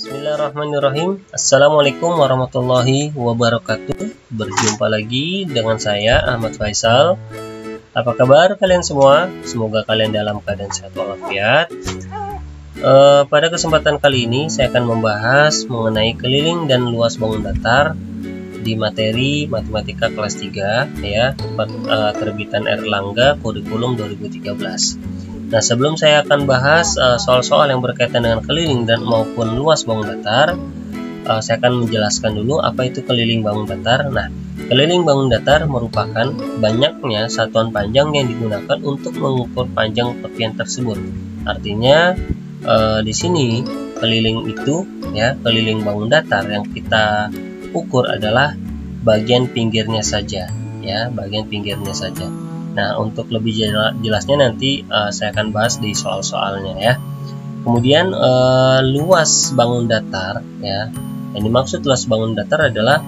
Bismillahirrahmanirrahim. Assalamualaikum warahmatullahi wabarakatuh. Berjumpa lagi dengan saya Ahmad Faisal. Apa kabar kalian semua? Semoga kalian dalam keadaan sehat walafiat. Pada kesempatan kali ini saya akan membahas mengenai keliling dan luas bangun datar di materi matematika kelas 3 ya, terbitan Erlangga kurikulum 2013. Nah, sebelum saya akan bahas soal-soal yang berkaitan dengan keliling dan maupun luas bangun datar, saya akan menjelaskan dulu apa itu keliling bangun datar. Nah, keliling bangun datar merupakan banyaknya satuan panjang yang digunakan untuk mengukur panjang tepian tersebut. Artinya di sini keliling itu ya, keliling bangun datar yang kita ukur adalah bagian pinggirnya saja ya, bagian pinggirnya saja. Nah, untuk lebih jelasnya nanti saya akan bahas di soal-soalnya ya. Kemudian luas bangun datar ya. Yang dimaksud luas bangun datar adalah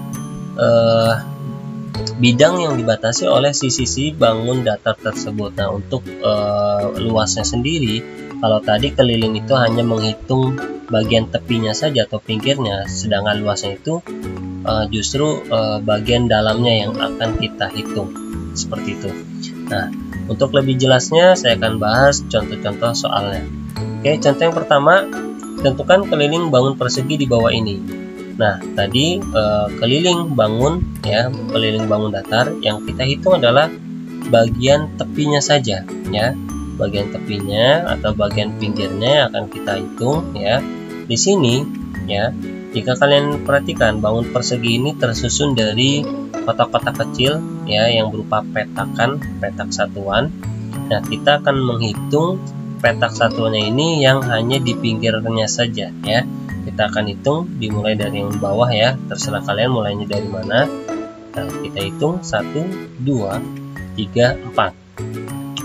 bidang yang dibatasi oleh sisi-sisi bangun datar tersebut. Nah, untuk luasnya sendiri, kalau tadi keliling itu hanya menghitung bagian tepinya saja atau pinggirnya, sedangkan luasnya itu justru bagian dalamnya yang akan kita hitung. Seperti itu. Nah, untuk lebih jelasnya saya akan bahas contoh-contoh soalnya. Oke, contoh yang pertama, tentukan keliling bangun persegi di bawah ini. Nah, tadi keliling bangun ya, keliling bangun datar yang kita hitung adalah bagian tepinya saja ya. Bagian tepinya atau bagian pinggirnya akan kita hitung ya. Di sini ya, jika kalian perhatikan bangun persegi ini tersusun dari kotak-kotak kecil ya yang berupa petak satuan. Nah, kita akan menghitung petak satuannya ini yang hanya di pinggirnya saja ya. Kita akan hitung dimulai dari yang bawah ya, terserah kalian mulainya dari mana. Nah, kita hitung 1, 2, 3, 4.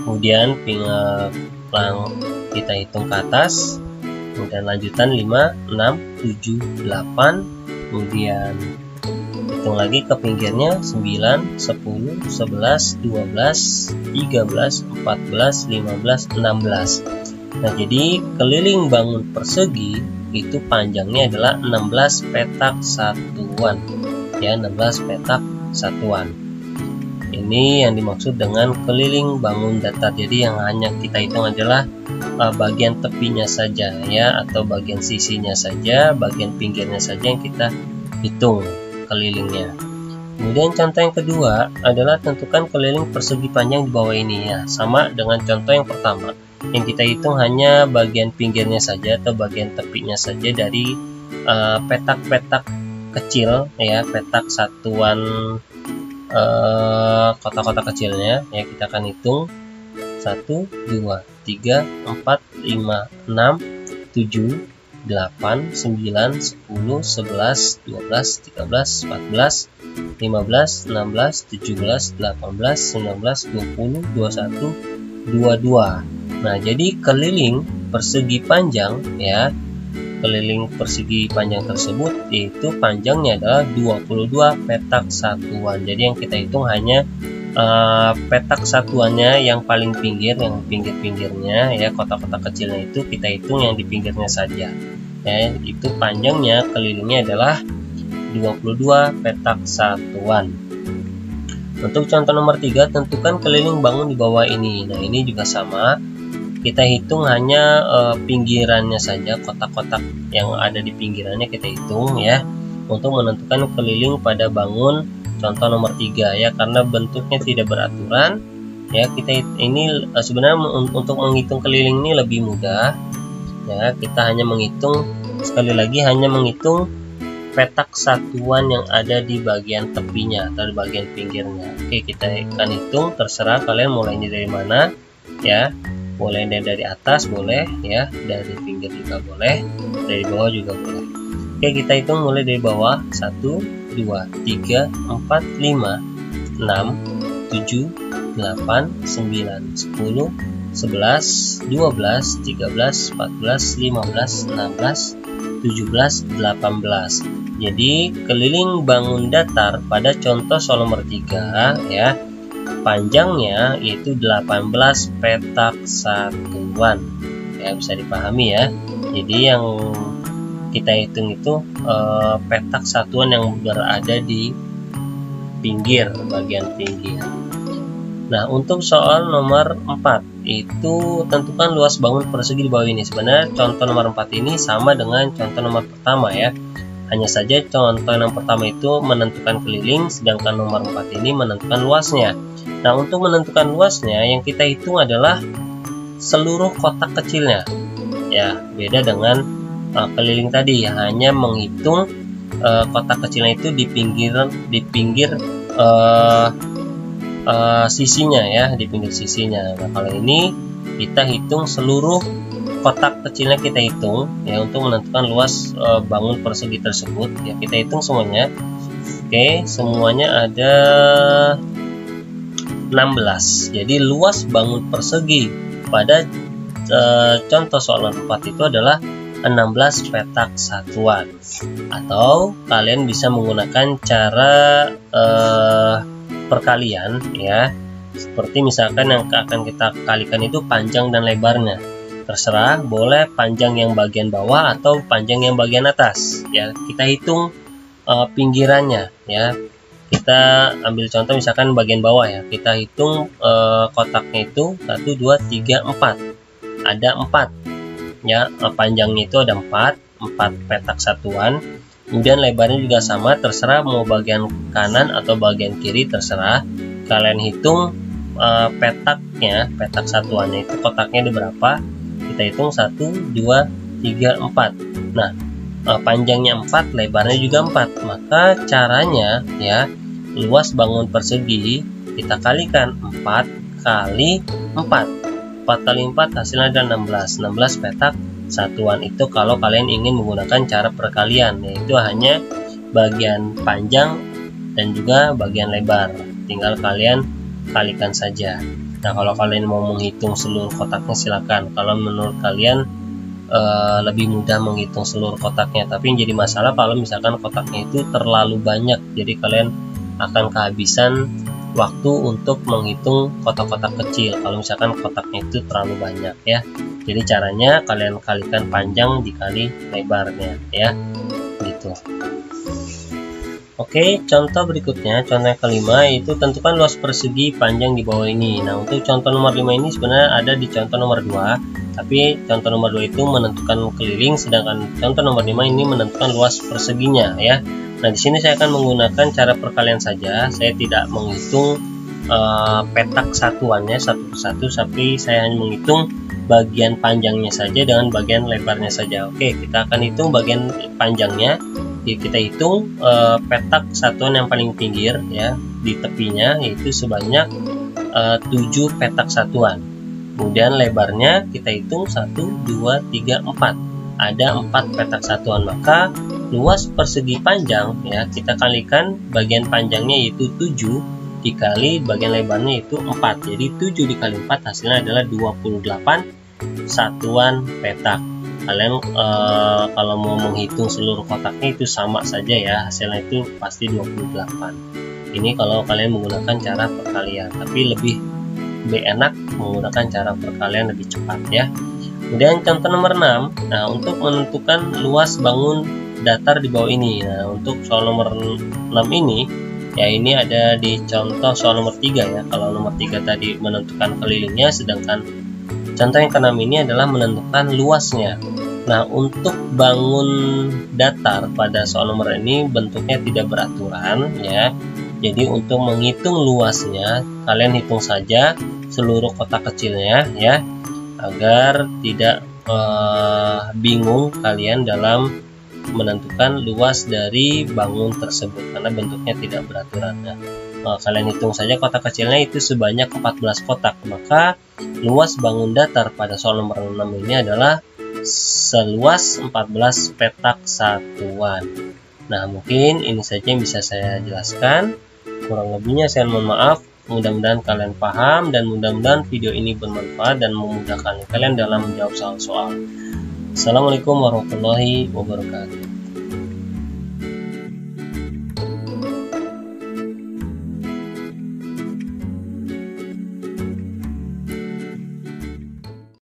Kemudian kita hitung ke atas, kemudian lanjutan 5, 6, 7, 8, kemudian hitung lagi ke pinggirnya 9, 10, 11, 12, 13, 14, 15, 16. Nah, jadi keliling bangun persegi itu panjangnya adalah 16 petak satuan ya, 16 petak satuan. Ini yang dimaksud dengan keliling bangun datar. Jadi yang hanya kita hitung adalah bagian tepinya saja ya, atau bagian sisinya saja, bagian pinggirnya saja yang kita hitung kelilingnya. Kemudian contoh yang kedua adalah tentukan keliling persegi panjang di bawah ini ya, sama dengan contoh yang pertama. Yang kita hitung hanya bagian pinggirnya saja atau bagian tepinya saja dari petak-petak kecil ya, petak satuan kotak-kotak kecilnya ya. Kita akan hitung 1, 2, 3, 4, 5, 6, 7, 8, 9, 10, 11, 12, 13, 14, 15, 16, 17, 18, 19, 20, 21, 22. Nah, jadi keliling persegi panjang ya, keliling persegi panjang tersebut yaitu panjangnya adalah 22 petak satuan. Jadi yang kita hitung hanya petak satuannya yang paling pinggir, yang pinggir-pinggirnya ya, kotak-kotak kecilnya itu kita hitung yang di pinggirnya saja ya. Itu panjangnya kelilingnya adalah 22 petak satuan. Untuk contoh nomor 3, tentukan keliling bangun di bawah ini. Nah, ini juga sama, kita hitung hanya pinggirannya saja, kotak-kotak yang ada di pinggirannya kita hitung ya, untuk menentukan keliling pada bangun contoh nomor 3 ya, karena bentuknya tidak beraturan ya. Kita ini sebenarnya untuk menghitung keliling ini lebih mudah ya. Kita hanya menghitung, sekali lagi hanya menghitung petak satuan yang ada di bagian tepinya atau di bagian pinggirnya. Oke, kita akan hitung, terserah kalian mulainya dari mana ya. Boleh dari atas boleh ya, dari pinggir juga boleh, dari bawah juga boleh. Oke, kita hitung mulai dari bawah 1, 2, 3, 4, 5, 6, 7, 8, 9, 10, 11, 12, 13, 14, 15, 16, 17, 18. Jadi keliling bangun datar pada contoh soal nomor 3 ya, panjangnya yaitu 18 petak satuan ya, bisa dipahami ya. Jadi yang kita hitung itu petak satuan yang berada di pinggir, bagian pinggir. Nah, untuk soal nomor 4 itu tentukan luas bangun persegi di bawah ini. Sebenarnya contoh nomor 4 ini sama dengan contoh nomor pertama ya. Hanya saja contoh yang pertama itu menentukan keliling, sedangkan nomor 4 ini menentukan luasnya. Nah, untuk menentukan luasnya yang kita hitung adalah seluruh kotak kecilnya. Ya, beda dengan keliling tadi ya, hanya menghitung kotak kecilnya itu di pinggir sisinya ya, di pinggir sisinya. Nah, kalau ini kita hitung seluruh kotak kecilnya, kita hitung ya untuk menentukan luas bangun persegi tersebut ya, kita hitung semuanya. Oke, semuanya ada 16. Jadi luas bangun persegi pada contoh soalan 4 itu adalah 16 petak satuan. Atau kalian bisa menggunakan cara perkalian ya, seperti misalkan yang akan kita kalikan itu panjang dan lebarnya. Terserah, boleh panjang yang bagian bawah atau panjang yang bagian atas ya. Kita hitung pinggirannya ya. Kita ambil contoh misalkan bagian bawah ya, kita hitung kotaknya itu 1, 2, 3, 4. Ada 4 ya, panjangnya itu ada 4 petak satuan. Kemudian lebarnya juga sama, terserah mau bagian kanan atau bagian kiri, terserah. Kalian hitung petaknya, petak satuannya itu kotaknya ada berapa. Kita hitung 1, 2, 3, 4. Nah, panjangnya 4, lebarnya juga 4. Maka caranya ya, luas bangun persegi kita kalikan 4 kali 4. 4 kali 4 hasilnya ada 16 petak satuan. Itu kalau kalian ingin menggunakan cara perkalian, yaitu hanya bagian panjang dan juga bagian lebar, tinggal kalian kalikan saja. Nah, kalau kalian mau menghitung seluruh kotaknya silakan. Kalau menurut kalian lebih mudah menghitung seluruh kotaknya, tapi yang jadi masalah kalau misalkan kotaknya itu terlalu banyak, jadi kalian akan kehabisan waktu untuk menghitung kotak-kotak kecil kalau misalkan kotaknya itu terlalu banyak ya. Jadi caranya kalian kalikan panjang dikali lebarnya ya, gitu. Oke, contoh berikutnya, contoh yang kelima, itu tentukan luas persegi panjang di bawah ini. Nah, untuk contoh nomor 5 ini sebenarnya ada di contoh nomor 2, tapi contoh nomor 2 itu menentukan keliling, sedangkan contoh nomor 5 ini menentukan luas perseginya ya. Nah, di sini saya akan menggunakan cara perkalian saja. Saya tidak menghitung petak satuannya satu persatu, tapi saya hanya menghitung bagian panjangnya saja dengan bagian lebarnya saja. Oke, kita akan hitung bagian panjangnya. Jadi kita hitung petak satuan yang paling pinggir ya, di tepinya, yaitu sebanyak 7 petak satuan. Kemudian lebarnya kita hitung 1, 2, 3, 4. Ada 4 petak satuan, maka luas persegi panjang ya, kita kalikan bagian panjangnya yaitu 7 dikali bagian lebarnya yaitu 4. Jadi 7 dikali 4 hasilnya adalah 28 satuan petak. Kalian kalau mau menghitung seluruh kotaknya itu sama saja ya, hasilnya itu pasti 28. Ini kalau kalian menggunakan cara perkalian, tapi lebih enak menggunakan cara perkalian, lebih cepat ya. Kemudian contoh nomor 6. Nah, untuk menentukan luas bangun datar di bawah ini. Nah, untuk soal nomor 6 ini ya, ini ada di contoh soal nomor 3 ya. Kalau nomor 3 tadi menentukan kelilingnya, sedangkan contoh yang ke-6 ini adalah menentukan luasnya. Nah, untuk bangun datar pada soal nomor ini bentuknya tidak beraturan ya. Jadi untuk menghitung luasnya, kalian hitung saja seluruh kotak kecilnya ya, agar tidak bingung kalian dalam menentukan luas dari bangun tersebut karena bentuknya tidak beraturan. Nah, kalian hitung saja kotak kecilnya itu sebanyak 14 kotak, maka luas bangun datar pada soal nomor 6 ini adalah seluas 14 petak satuan. Nah, mungkin ini saja yang bisa saya jelaskan. Kurang lebihnya saya mohon maaf. Mudah-mudahan kalian paham dan mudah-mudahan video ini bermanfaat dan memudahkan kalian dalam menjawab soal-soal. Assalamualaikum warahmatullahi wabarakatuh.